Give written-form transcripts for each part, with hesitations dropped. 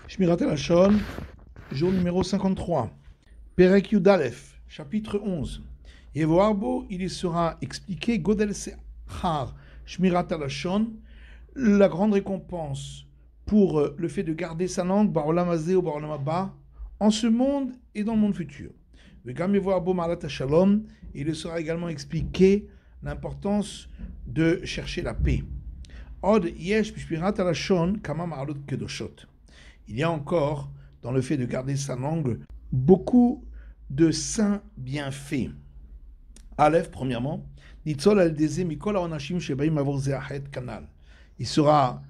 Shmirat Lashon, jour numéro 53. Perek Yudalef, chapitre 11. Yevoarbo, il y sera expliqué Godel Sehar, Shmirat Lashon, la grande récompense pour le fait de garder sa langue, Baolam Azeh ou Baolam Haba, en ce monde et dans le monde futur. Vegam Yevoarbo Malat Shalom, il sera également expliqué l'importance de chercher la paix. Od yesh b'shmirat halashon kama ma'alot kedoshot. Il y a encore, dans le fait de garder sa langue, beaucoup de saints bienfaits. Aleph, premièrement, nitzol al-deze mikol ha'onashim shebaim avor ze'achet kanal. Il sera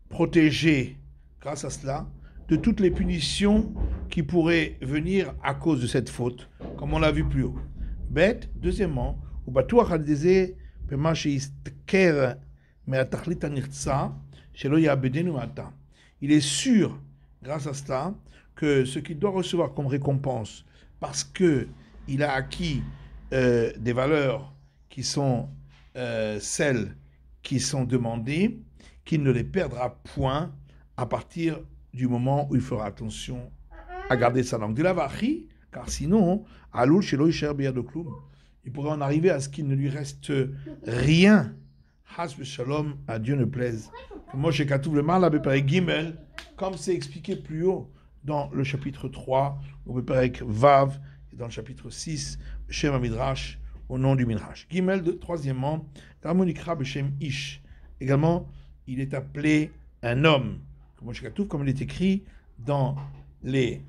protégé, grâce à cela, de toutes les punitions qui pourraient venir à cause de cette faute, comme on l'a vu plus haut. Bet, deuxièmement, ubatuach al-deze bema she'istker me'atachlit ha'nirtza shelo ya'abedenu ma'ata. Il est sûr, grâce à cela, que ce qu'il doit recevoir comme récompense, parce qu'il a acquis des valeurs qui sont celles qui sont demandées, qu'il ne les perdra point à partir du moment où il fera attention à garder sa langue. De la vachi, car sinon, alul shelo yisher biyado klum, il pourrait en arriver à ce qu'il ne lui reste rien. Has v'shalom, à Dieu ne plaise. Moshe Katuv le mal Beperek Gimel, comme c'est expliqué plus haut dans le chapitre 3, au Beperek Vav, et dans le chapitre 6, Shem Midrash, au nom du Midrash. Gimel, troisièmement, Ramonikra Beshem Ish. Également, il est appelé un homme, Moshe Katuv, comme il est écrit dans les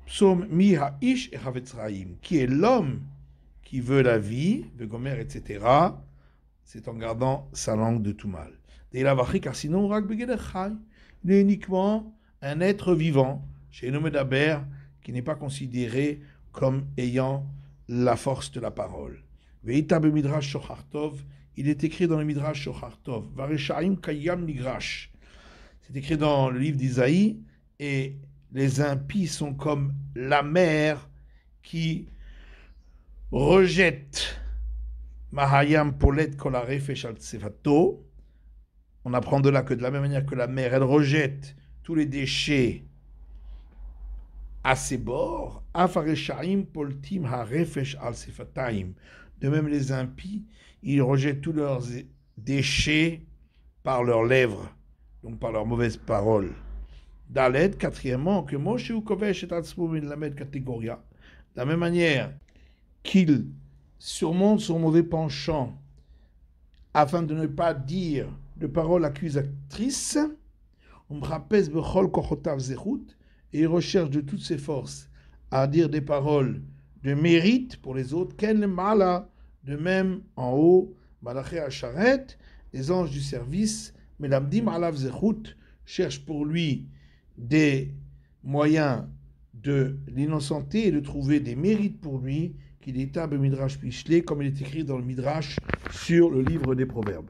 psaumes Mi Ha-Ish et Havetzraim, qui est l'homme qui veut la vie, de Gomer, etc., c'est en gardant sa langue de tout mal. Car sinon, il est uniquement un être vivant, chez Nomedaber, qui n'est pas considéré comme ayant la force de la parole. Il est écrit dans le Midrash Shochartov, c'est écrit dans le livre d'Isaïe, et les impies sont comme la mer qui rejette Mahayam Polet Kolarefesh al Tsefato. On apprend de là que de la même manière que la mer, elle rejette tous les déchets à ses bords. Afareshaim Poltim Harefesh al Sefataim. De même, les impies, ils rejettent tous leurs déchets par leurs lèvres, donc par leurs mauvaises paroles. Dalet, quatrièmement, que Moshe Ukovesh et Atzmo Lamed Catégoria. De la même manière qu'il surmonte son mauvais penchant afin de ne pas dire de paroles accusatrices, et il recherche de toutes ses forces à dire des paroles de mérite pour les autres, de même en haut, les anges du service, cherchent pour lui des moyens de l'innocenter et de trouver des mérites pour lui, qu'il est un Midrash Pishlé, comme il est écrit dans le Midrash sur le livre des Proverbes.